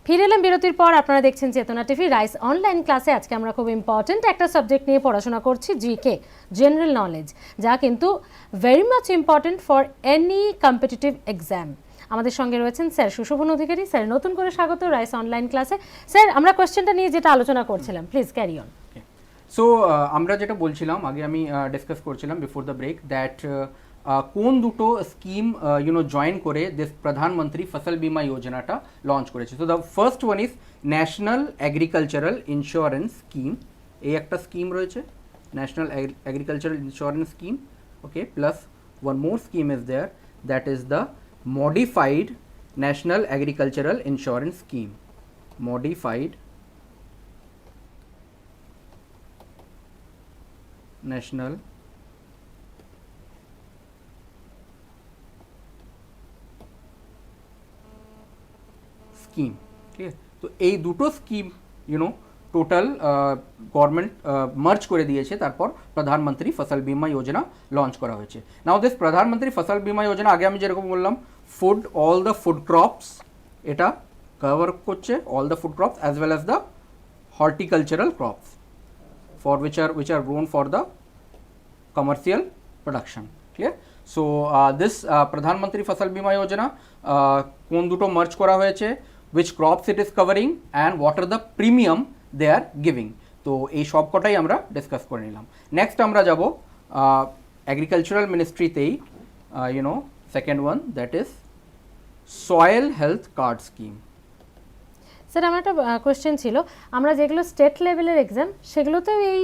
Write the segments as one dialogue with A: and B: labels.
A: ফিরে এলাম বিরতির পর। আপনারা দেখছেন চেতনা টিভি রাইস অনলাইন ক্লাসে। আজকে আমরা খুব ইম্পর্টেন্ট একটা সাবজেক্ট নিয়ে পড়াশোনা করছি, জিকে, জেনারেল নলেজ, যা কিন্তু very much important for any competitive exam. আমাদের সঙ্গে রয়েছেন স্যার সুশোভন অধিকারী। স্যার, নতুন করে স্বাগত রাইস অনলাইন ক্লাসে। স্যার, আমরা কোয়েশ্চেনটা নিয়ে যেটা আলোচনা করছিলাম, প্লিজ ক্যারি অন।
B: সো আমরা যেটা বলছিলাম আগে, আমি ডিসকাস করছিলাম বিফোর দ্য ব্রেক দ্যাট কোন দুটো স্কিম জয়েন করে দিস প্রধানমন্ত্রী ফসল বীমা যোজনাটা লঞ্চ করেছে। So the first one is national agricultural insurance scheme. এই একটা স্কিম রয়েছে, national agricultural insurance scheme. Okay, plus one more scheme is there, that is the modified national agricultural insurance scheme. Modified national scheme. ঠিক আছে, তো এই দুটো scheme total government merge করে দিয়েছে, তারপর প্রধানমন্ত্রী ফসল বীমা যোজনা লঞ্চ করা হয়েছে। নাও দিস প্রধানমন্ত্রী ফসল বীমা যোজনা, আগে আমি যেরকম বললাম, food, all the food crops, এটা কভার করছে all the food crops as well as the horticultural crops for which are grown for the commercial production. Clear? So this Pradhan Mantri Fasal Bima Yojana কোন দুটো merge করা হয়েছে, which crops it is covering and what are the premium they are giving. তো এই সব কটাই আমরা discuss করে নিলাম। নেক্সট আমরা যাব এগ্রিকালচারাল মিনিস্ট্রিতেই, second one, that is soil health card scheme.
A: Sir, আমার একটা কোয়েশ্চেন ছিল, আমরা যেগুলো স্টেট লেভেলের এক্সাম, সেগুলোতে এই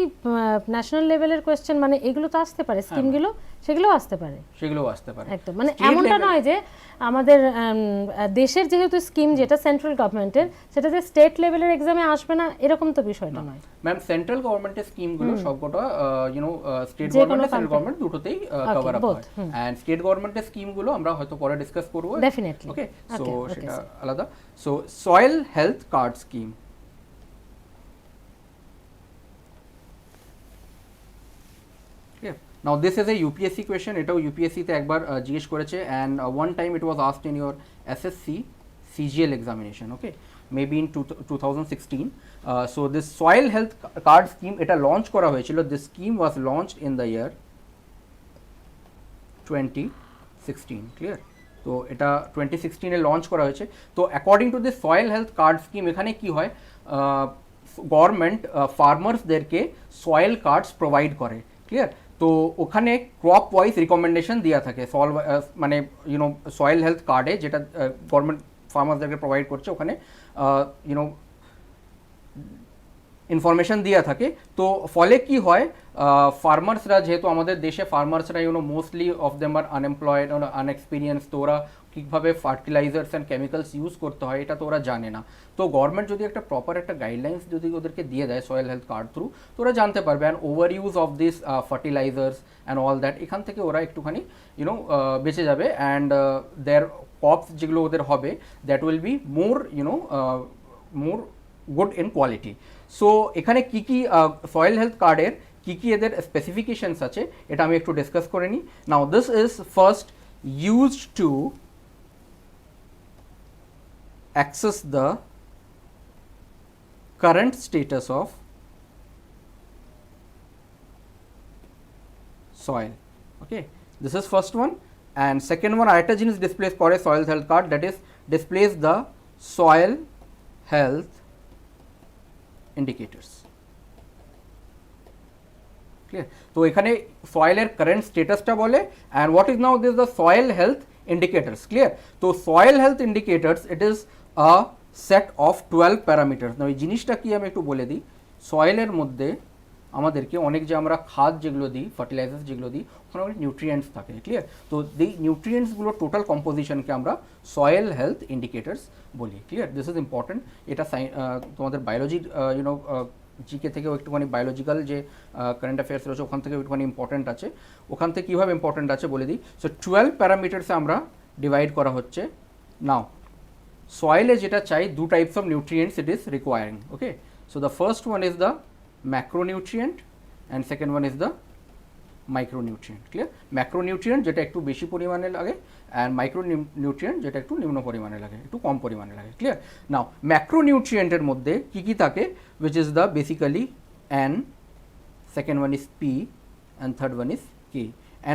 A: ন্যাশনাল লেভেলের কোয়েশ্চেন, মানে এগুলো তো আসতে পারে, স্কিমগুলো সেগুলোও আসতে পারে?
B: সেগুলোও আসতে পারে
A: একদম, মানে এমনটা নয় যে আমাদের দেশের যেহেতু স্কিম যেটা সেন্ট্রাল গভর্নমেন্টের, সেটা যে স্টেট লেভেলের এক্সামে আসবে না, এরকম তো বিষয়টা নয়।
B: ম্যাম, সেন্ট্রাল গভর্নমেন্টের স্কিমগুলো সবকটা স্টেট গভর্নমেন্ট, সেন্ট্রাল গভর্নমেন্ট দুটোতেই কভার আপ হয়। এন্ড স্টেট গভর্নমেন্টের স্কিমগুলো আমরা হয়তো পরে ডিসকাস করব
A: ডেফিনেটলি।
B: ওকে, সো সেটা আলাদা। So soil health card scheme. Now this is a UPSC question, এটাও UPSC তে একবার জিজ্ঞেস করেছে, and one time it was asked in your SSC CGL examination, okay, maybe in 2016. So this soil health card scheme, এটা launch করা হয়েছিল, this scheme was launched in the year 2016. clear? তো এটা 2016 এ লঞ্চ করা হয়েছে। তো according to this soil health card scheme, এখানে কি হয়, গভর্নমেন্ট ফার্মার্সদেরকে সয়েল কার্ডস প্রোভাইড করে। ক্লিয়ার? তো ওখানে ক্রপ ওয়াইজ রিকমেন্ডেশন দেওয়া থাকে, মানে সয়েল হেলথ কার্ডে যেটা গভর্নমেন্ট ফার্মার্সদেরকে প্রোভাইড করছে, ওখানে ইনফরমেশন দেওয়া থাকে। তো ফলে কি হয়, ফার্মার্সরা, যেহেতু আমাদের দেশে ফার্মার্সরা mostly of them are unemployed, unexperience, তো ওরা কীভাবে ফার্টিলাইজার্স অ্যান্ড কেমিক্যালস ইউজ করতে হয় এটা তো ওরা জানে না। তো গভর্নমেন্ট যদি একটা প্রপার একটা গাইডলাইন্স যদি ওদেরকে দিয়ে দেয় সয়েল হেলথ কার্ড থ্রু, তো ওরা জানতে পারবে। And over use of this fertilisers and all that, এখান থেকে ওরা একটুখানি বেঁচে যাবে। অ্যান্ড দেয়ার ক্রপস যেগুলো ওদের হবে, that will be more good in quality. So এখানে কী কী সয়েল হেলথ কার্ডের কী কী এদের স্পেসিফিকেশনস আছে, এটা আমি একটু ডিসকাস করে নিই। Now this is first used to access the current status of soil. Okay, this is first one. And second one, আরেকটা জিনিস ডিসপ্লেস করে soil health card, that is displays the soil health indicators. Clear? তো এখানে সয়েলের current স্টেটাসটা বলে, and what is now this the soil health indicators. Clear? তো soil health indicators, it is a set of 12 parameters. না, ওই জিনিসটা কি আমি একটু বলে দিই। সয়েলের মধ্যে আমাদেরকে অনেক যে আমরা খাদ যেগুলো দিই, ফার্টিলাইজার্স যেগুলো দিই, ওখানে অনেক নিউট্রিয়েন্টস থাকে। ক্লিয়ার? তো এই নিউট্রিয়েন্টসগুলো টোটাল কম্পোজিশনকে আমরা সয়েল হেলথ ইন্ডিকেটার্স বলি। ক্লিয়ার? This is important. এটা তোমাদের বায়োলজির জিকে থেকেও একটুখানি, বায়োলজিক্যাল যে কারেন্ট অ্যাফেয়ার্স রয়েছে ওখান থেকেও একটুখানি ইম্পর্টেন্ট আছে। ওখান থেকে কীভাবে ইম্পর্টেন্ট আছে বলে দিই। সো 12 প্যারামিটার্সে আমরা ডিভাইড করা হচ্ছে। নাও সয়েলে যেটা চাই, দু types of nutrients it is recurring. Okay, so the first one is the macronutrient and second one is the micronutrient, clear? Macronutrient যেটা একটু বেশি পরিমাণে লাগে, অ্যান্ড মাইক্রোনিউট্রিয়েন্ট যেটা একটু নিম্ন পরিমাণে লাগে, একটু কম পরিমাণে লাগে, ক্লিয়ার? নাও ম্যাক্রোনিউট্রিয়েন্টের মধ্যে কী কী থাকে, which is the basically N, second one is P, and third one is K.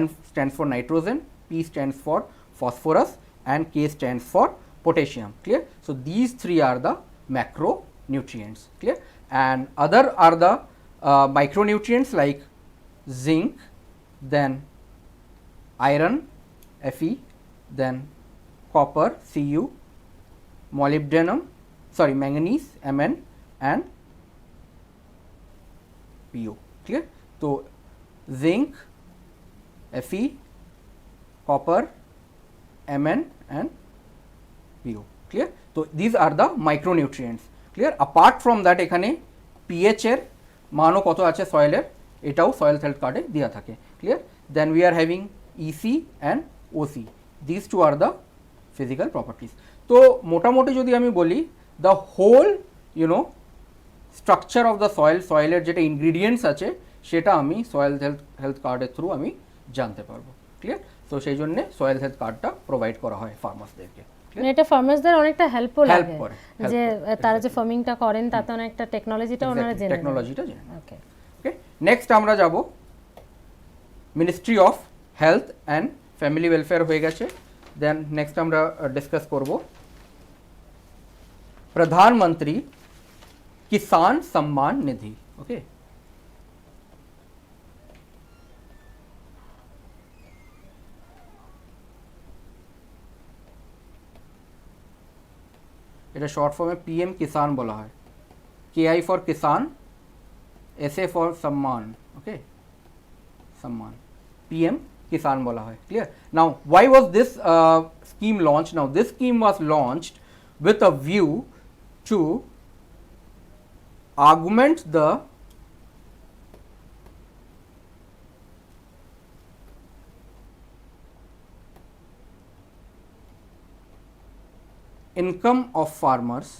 B: N stands for nitrogen, P stands for phosphorus, and K stands for potassium, clear? So these three are the macronutrients, clear? And other are the micronutrients like zinc, then iron, Fe, then copper, Cu, molybdenum, sorry, manganese, Mn, and PO, clear? So zinc, Fe, copper, Mn, and PO, clear? So these are the micronutrients, clear? Apart from that এখানে pH এর মানও কত আছে সয়েলের, এটাও soil health কার্ডে দেওয়া থাকে, clear? Then we are having EC and OC, this two are the physical properties. তো মোটামুটি যদি আমি বলি, the whole structure of the সয়েলের যেটা ইনগ্রিডিয়েন্টস আছে সেটা আমি সয়েল হেলথ কার্ডের থ্রু আমি জানতে পারবো, ক্লিয়ার? তো সেই জন্যে সয়েল হেলথ কার্ডটা প্রোভাইড করা হয় ফার্মার্সদেরকে।
A: এটা ফার্মার্সদের অনেকটা হেল্পও লাগে,
B: করে,
A: যে তারা যে ফার্মিংটা করেন তাতে অনেকটা টেকনোলজিটা ওনারা জেনে
B: টেকনোলজিটা জেনে।
A: ওকে
B: ওকে, নেক্সট আমরা যাব ministry of health and family welfare হয়ে গেছে। দেন নেক্সট আমরা ডিসকাস করব প্রধানমন্ত্রী কিষান সম্মান নিধি। ওকে, এটা শর্ট ফর্মে পিএম কিষান বলা হয়, KI for Kisan, SA for সম্মান, ওকে, সম্মান, পিএম কিষান বলা হয়, clear? Now why was this scheme launched? Now this scheme was launched with a view to augment the income of farmers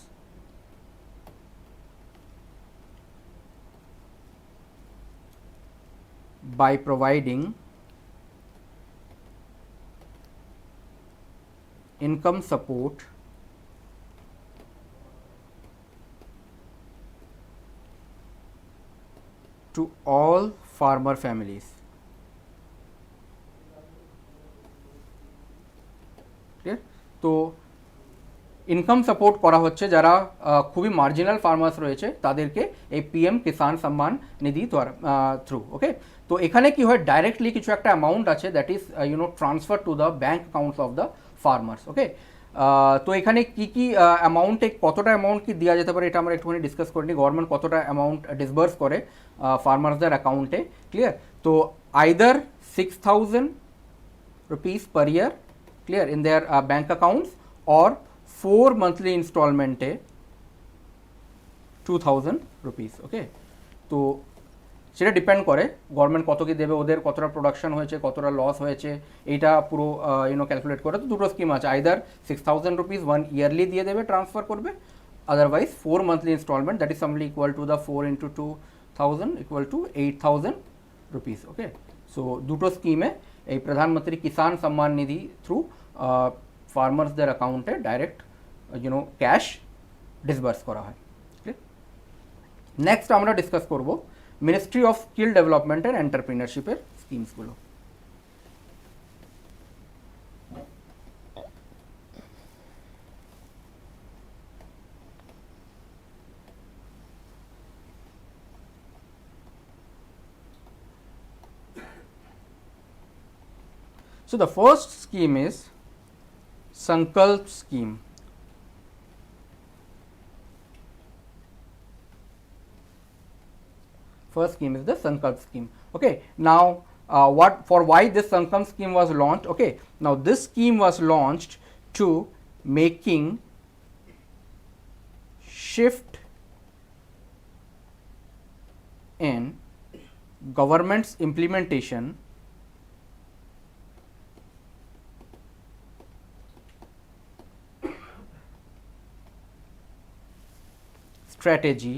B: by providing income support to all farmer families, clear? তো income support করা হচ্ছে যারা খুবই marginal farmers রয়েছে তাদেরকে এই PM Kisan Samman Nidhi through. ওকে, তো এখানে কি হয়, ডাইরেক্টলি কিছু একটা অ্যামাউন্ট আছে that is transfer to the bank accounts of the farmers. Okay, তো এখানে কি কি অ্যামাউন্টে কতটা অ্যামাউন্ট কি দেওয়া যেতে পারে এটা আমরা একটুখানি ডিসকাস করে নিই। গভর্নমেন্ট কতটা অ্যামাউন্ট ডিসবার্স করে ফার্মার্সদের অ্যাকাউন্টে, ক্লিয়ার? তো either 6,000 rupees per year, clear, in their bank accounts, or 4 monthly ইনস্টলমেন্টে 2,000 rupees। ওকে, তো সেটা ডিপেন্ড করে গভর্নমেন্ট কত কি দেবে, ওদের কতটা প্রোডাকশন হয়েছে, কতটা লস হয়েছে, এইটা পুরো ক্যালকুলেট করে। তো দুটো স্কিম আছে, আইদার 6,000 rupees 1 ইয়ারলি দিয়ে দেবে, ট্রান্সফার করবে, otherwise 4 monthly instalment, that is simply equal to the 4 into 2,000 equal to 8,000 rupees। Okay, so দুটো স্কিমে এই প্রধানমন্ত্রী কিষান সম্মান নিধি থ্রু ফার্মার্সদের অ্যাকাউন্টে ডাইরেক্ট ক্যাশ ডিসবার্স করা হয়। নেক্সট আমরা ডিসকাস করব ministry of skill development and এন্টারপ্রিনারশিপের স্কিমসগুলো। So the first scheme is Sankalp scheme. First scheme is the Sankalp scheme. Okay, now why this Sankalp scheme was launched? Okay, now this scheme was launched to making shift in government's implementation strategy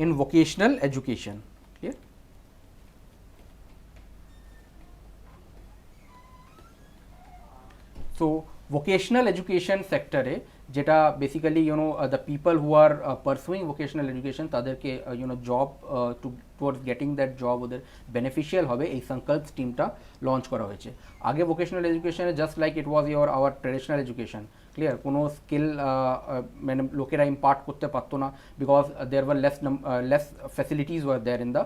B: in vocational education, vocational education সেক্টরে, যেটা basically the people who are pursuing vocational education তাদেরকে job towards getting that job ওদের beneficial হবে, এই সংকল্প স্কিমটা launch করা হয়েছে। আগে ভোকেশনাল এডুকেশনে just like it was our traditional education, clear, কোনো স্কিল মানে লোকেরা ইম্পার্ট করতে পারতো না, because there were less facilities were there in the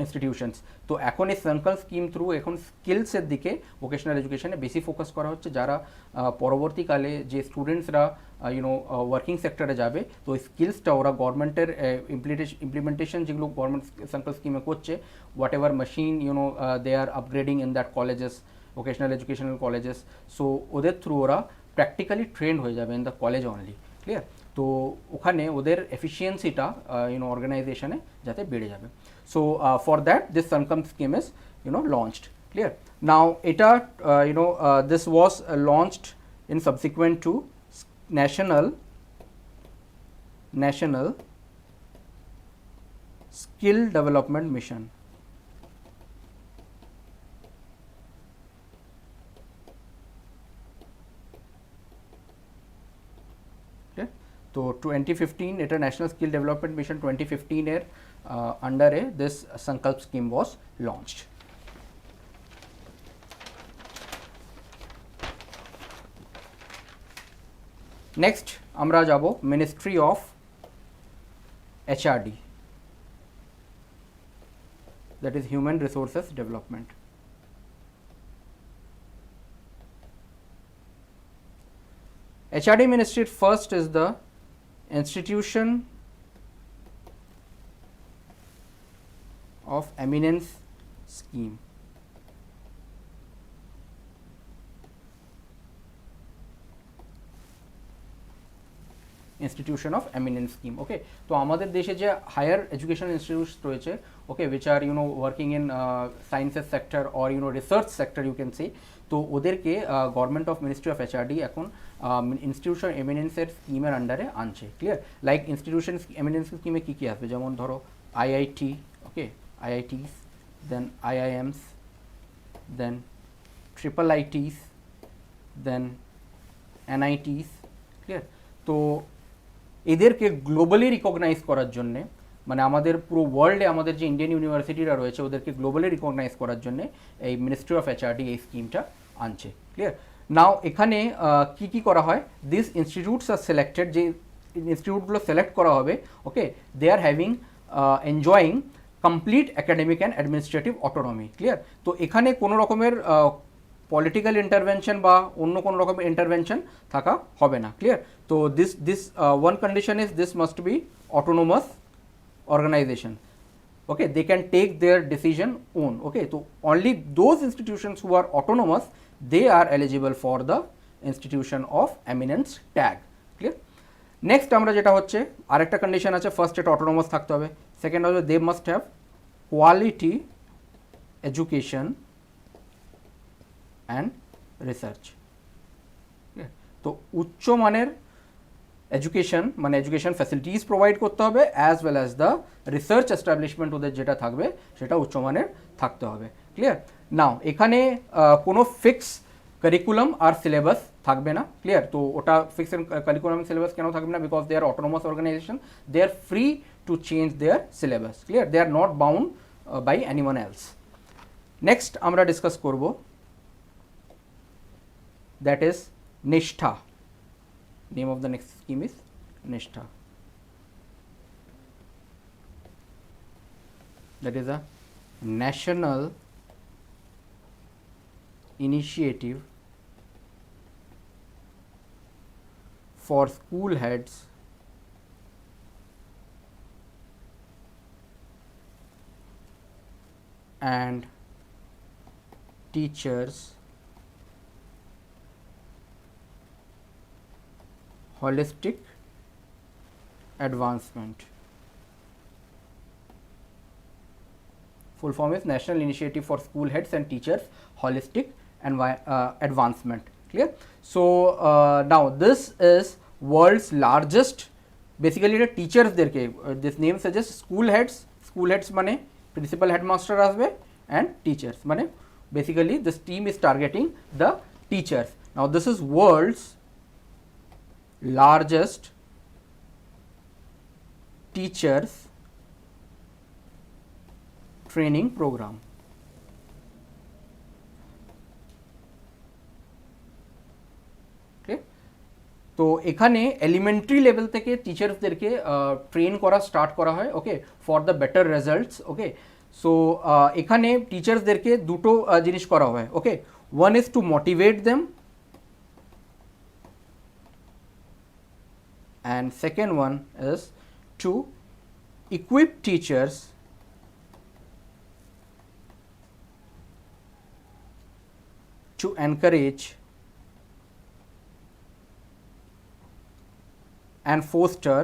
B: institutions. তো এখন এই সংকল্প স্কিম থ্রু এখন স্কিলসের দিকে ভোকেশনাল এডুকেশনে বেশি ফোকাস করা হচ্ছে, যারা পরবর্তীকালে যে স্টুডেন্টসরা ওয়ার্কিং সেক্টরে যাবে, তো ওই স্কিলসটা ওরা গভর্নমেন্টের ইমপ্লিমেন্টেশন যেগুলো গভর্নমেন্ট সংকল্প স্কিমে করছে, whatever machine they are upgrading in that colleges, vocational educational colleges, so ওদের থ্রু ওরা প্র্যাকটিক্যালি ট্রেন্ড হয়ে যাবে in the college only, clear. তো ওখানে ওদের এফিসিয়েন্সিটা অর্গানাইজেশনে যাতে বেড়ে যাবে। So for that this Sankalp scheme is launched, clear. Now এটা this was launched in subsequent to national skill development mission, okay? तो 2015 এটা ন্যাশনাল স্কিল ডেভেলপমেন্ট মিশন 2015 এর আন্ডারে দিস সংকল্প স্কিম ওয়াজ লঞ্চড। নেক্সট আমরা যাব ministry of HRD, that is Human Resources Development. HRD ministry first is the Institution of Eminence scheme. Institution of Eminence scheme, okay. তো আমাদের দেশে যে হায়ার এডুকেশন ইনস্টিটিউটস রয়েছে, okay, which are working in sciences sector or research sector you can say, তো ওদেরকে government of ministry of HRD এখন institution এমিনেন্সের স্কিমের আন্ডারে আনছে, ক্লিয়ার। লাইক ইনস্টিটিউশন এমিনেন্স স্কিমে কী কী আসবে, যেমন ধরো IIT, ওকে, IITs, দেন IIMs, দেন IIITs, দেন NITs, ক্লিয়ার। তো এদেরকে গ্লোবালি রিকগনাইজ করার জন্যে, মানে আমাদের পুরো ওয়ার্ল্ডে আমাদের যে ইন্ডিয়ান ইউনিভার্সিটিরা রয়েছে ওদেরকে গ্লোবালি রিকগনাইজ করার জন্যে এই মিনিস্ট্রি অফ HRD এই স্কিমটা আনছে, ক্লিয়ার। নাও এখানে কি কি করা হয়, দিস ইনস্টিটিউটস আর সিলেক্টেড, যে ইনস্টিটিউটগুলো সিলেক্ট করা হবে, okay, they are having enjoying complete academic and administrative autonomy, clear. তো এখানে কোনো রকমের পলিটিক্যাল ইন্টারভেনশন বা অন্য কোনো রকমের ইন্টারভেনশন থাকা হবে না, ক্লিয়ার। তো this one condition is this must be autonomous organisation, okay, they can take their decision own, okay, so only those institutions who are autonomous, they are eligible for the institution of eminence tag, clear. next আমরা যেটা হচ্ছে আরেকটা condition আছে, first এটা autonomous থাকতে হবে, second হচ্ছে they must have quality education and research, তো উচ্চ মানের এডুকেশন মানে এডুকেশন ফ্যাসিলিটিস প্রোভাইড করতে হবে, as well as the research establishment ওদের যেটা থাকবে সেটা উচ্চমানের থাকতে হবে, ক্লিয়ার। নাও এখানে কোনো ফিক্স কারিকুলাম আর সিলেবাস থাকবে না, ক্লিয়ার। তো ওটা ফিক্স কারিকুলাম সিলেবাস কেন থাকবে না, because they are autonomous organisation, they are free to change their syllabus, clear, they are not bound by anyone else. Next আমরা ডিসকাস করব, that is Nishtha. Name of the next scheme is Nishtha. That is a national initiative for school heads and teachers holistic advancement. Full form is National Initiative for School Heads and Teachers Holistic Advancement, clear. So now this is world's largest, basically the teachers derke, this name suggests school heads mane principal headmaster asbe and teachers mane basically this team is targeting the teachers. Now this is world's largest teachers training program. তো এখানে elementary level থেকে টিচার্সদেরকে train করা start করা হয়, okay, for the better results, okay. So এখানে টিচার্সদেরকে দুটো জিনিস করা হয়, okay. One is to motivate them and second one is to equip teachers to encourage and foster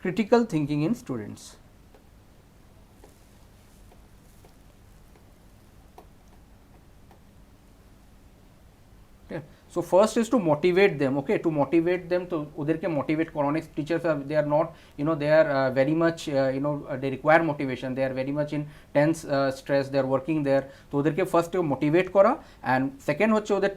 B: critical thinking in students. Okay. So first is to motivate them, okay, to motivate them, to oderke motivate kora, onek teachers are, they are not, you know, they are very much you know, they require motivation, they are very much in tense stress, they are working there, to oderke first to motivate kora, and second hocche oder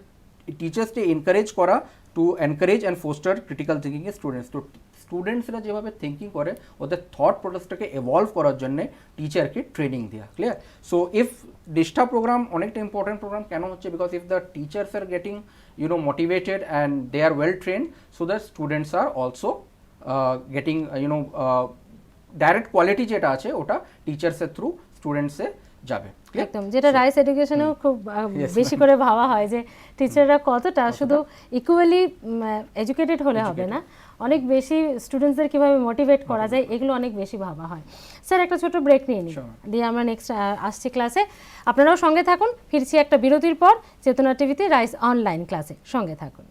B: teachers K encourage করা to encourage and foster critical thinking এর students. তো স্টুডেন্টসরা যেভাবে thinking করে ওদের thought প্রসেসটাকে evolve করার জন্য টিচারকে training দেওয়া, clear. So if this program অনেকটা ইম্পর্টেন্ট প্রোগ্রাম কেন হচ্ছে, because if the teachers are getting you know motivated and they are well trained, so the students are also getting you know direct quality যেটা আছে ওটা টিচার্সের through স্টুডেন্টসে যাবে।
A: একদম, যেটা rice এডুকেশনেও খুব বেশি করে ভাবা হয় যে টিচাররা কতটা শুধু ইকুয়ালি এডুকেটেড হলে হবে না, অনেক বেশি স্টুডেন্টসদের কীভাবে মোটিভেট করা যায় এগুলো অনেক বেশি ভাবা হয়। স্যার একটা ছোট ব্রেক নিয়ে নিই, দিয়ে আমরা নেক্সট আসছি ক্লাসে। আপনারাও সঙ্গে থাকুন, ফিরছি একটা বিরতির পর চেতনা টিভিতে রাইস অনলাইন ক্লাসে, সঙ্গে থাকুন।